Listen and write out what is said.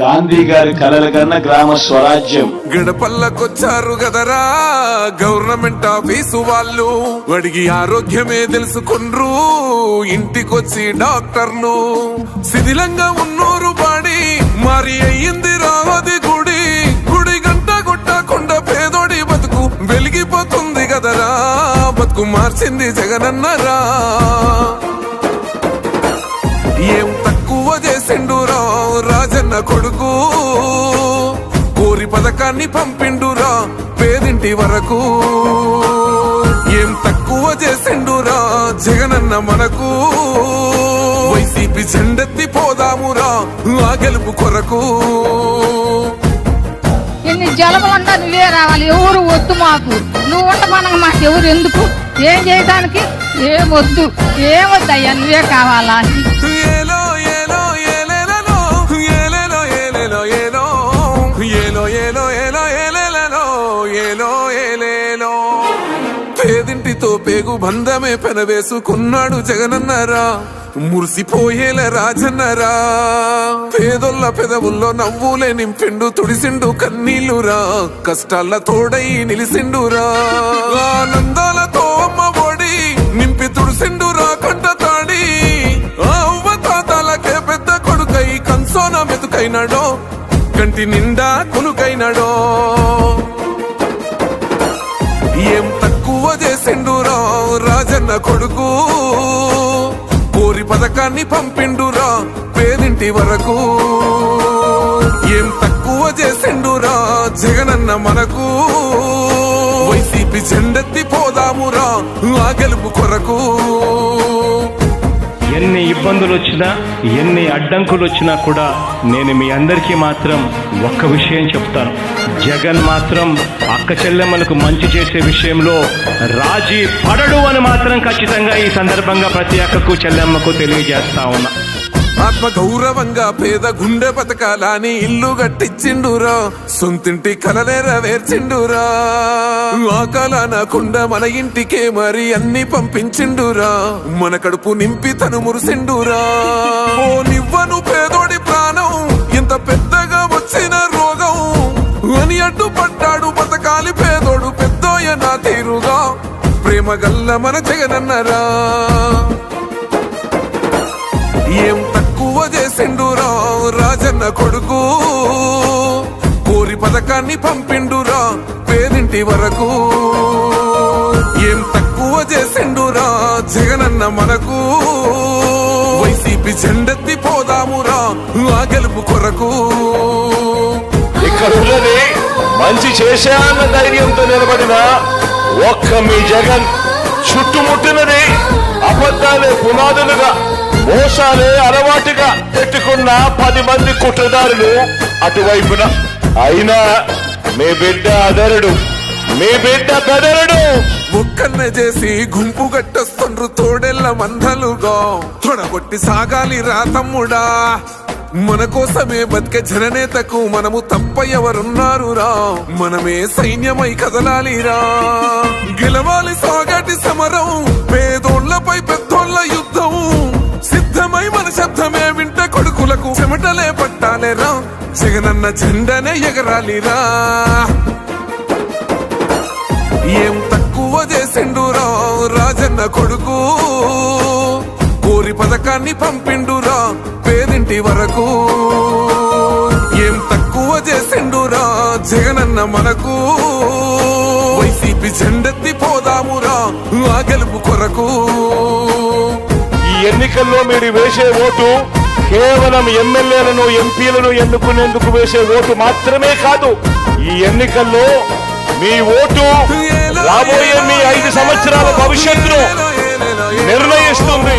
గాంధీ గారి కలల కన్నా గ్రామ స్వరాజ్యం. గడపల్లకొచ్చారు గదరా గవర్నమెంట్ ఆఫీసు వాళ్ళు, అడిగి ఆరోగ్యమే తెలుసుకుండ్రు ఇంటికొచ్చి డాక్టర్లు. శిథిలంగా ఉన్నోరు బాడి మరి అయ్యింది రావది గుడి, గుడి గంట కొట్టకుండా పేదోడి బతుకు వెలిగిపోతుంది గదరా, బతుకు మార్చింది జగనన్నరా. ఏం తక్కువ చేసిండురా రాజన్న కొడుకు, కోరి పథకాన్ని పంపిండురా పేదింటి వరకు. ఏం తక్కువ చేసిండురా జగనన్న మనకు, వైసీపీ జెండెత్తి పోదామురా ఆ గెలుపు కొరకు. ఎన్ని జలములంతా నువ్వే రావాలి, ఎవరు వద్దు మాకు, నువ్వు ఉండమనగా మాకు ఎవరు ఎందుకు, ఏం చేయడానికి ఏమొద్దు, ఏమొద్దయ్యా నువ్వే కావాలా. ఏలో ఏలో ఏలేలో ఏలేలో ఏలేలో ఏలో ఏలో ఏలో ఏలో ఏలేలో ఏలో ఏలేలో. పేదింటితో పేగు బంధమే పెనవేసుకున్నాడు జగనన్నరా, మురిసిపోయేల రాజన్నరా. పేదొల్ల పెదవుల్లో నవ్వులే నింపిండు తుడిసిండు కన్నీళ్లురా, కష్టాల తోడై నిలిసిండురా. ఆనందాలతో అమ్మ ఒడి నింపి తుడిసిండురా కంట తాడి, అవ్వ తాతలకే పెద్ద కొడుకై కంసోన మెతుకైనాడో, కంటి నిండా కునుకైనాడో. ఏం తక్కువ చేసిండురా రాజన్న కొడుకు, కోరి పథకాన్ని పంపిండురా పేదింటి వరకు. ఏం తక్కువ చేసిండురా జగనన్న మనకు, వైసీపీ జెండెత్తి పోదామురా ఆ గెలుపు కొరకు. ఎన్ని ఇబ్బందులు వచ్చినా ఎన్ని అడ్డంకులు వచ్చినా కూడా నేను మీ అందరికీ మాత్రం ఒక్క విషయం చెప్తాను, జగన్ మాత్రం అక్క చెల్లెమ్మలకు మంచి చేసే విషయంలో రాజీ పడడు అని మాత్రం ఖచ్చితంగా ఈ సందర్భంగా ప్రతి అక్కకు చెల్లెమ్మకు తెలియజేస్తా ఉన్నా. ఆత్మ గౌరవంగా పేద గుండె బతకాలని ఇల్లు గట్టించిండురా, సొంతింటి కలనేరవేర్చిండురా. ఆ కాలనకుండా మన ఇంటికే మరి అన్ని పంపించిండురా, మన కడుపు నింపి తను మురిసిండురా. ఓ నివ్వను పేదోడి ప్రాణం ఎంత పెద్దగా వచ్చిన రోగం అని అడ్డుపడ్డాడు బతకాలి పేదోడు పెద్దోయ నా తీరుగా, ప్రేమ గల్ల మన జగనన్నరా. ఏం తక్కువ చేసిండురా రాజన్న కొడుకు, కోరి పథకాన్ని పంపిండురా పేదింటి వరకు. ఏం తక్కువ చేసిండురా జగనన్న మనకు, వైసీపీ జెండెత్తి పోదామురా ఆ గెలుపు కొరకు. ఇక్కడ ఉన్నది మంచి చేశాన్న ధైర్యంతో నిలబడిన ఒక్క మీ జగన్, చుట్టుముట్టినది అబద్ధాలే పునాదులుగా మోసాలే అలవాటుగా పెట్టుకున్న 10 మంది కుట్రదారులు అటువైపున. అయినా మీ బిడ్డ అదరుడు, మీ బిడ్డ బెదరుడు. ఒక్కన్నే చేసి గుంపు గట్టొస్తుండ్రు తోడెల్ల మందలుగా, తొడగొట్టి సాగాలి రా తమ్ముడా. మన కోసమే బతికే జననేతకు మనము తప్ప ఎవరున్నారు రా, మనమే సైన్యమై కదలాలిరా. గెలవాలి సాగటి సమరం, పేదోళ్లపై పెద్దోళ్ల యుద్ధం, సిద్ధమై మన శబ్దమే వింట కొడుకులకు చెమటలే పట్టాలేరా, జగనన్న జెండనే ఎగరాలిరా. ఏం తక్కువ చేసిండురా రాజన్న కొడుకు, కోరి పథకాన్ని పంపిండురా పేదింటి వరకు. ఏం తక్కువ చేసిండురా జగనన్న మనకు, వైసీపీ జెండెత్తి పోదామురా ఆ గెలుపు కొరకు. ఈ ఎన్నికల్లో మీరు వేసే ఓటు కేవలం ఎమ్మెల్యేలను ఎంపీలను ఎన్నుకునేందుకు వేసే ఓటు మాత్రమే కాదు, ఈ ఎన్నికల్లో మీ ఓటు రాబోయే మీ 5 సంవత్సరాల భవిష్యత్తును నిర్ణయిస్తుంది.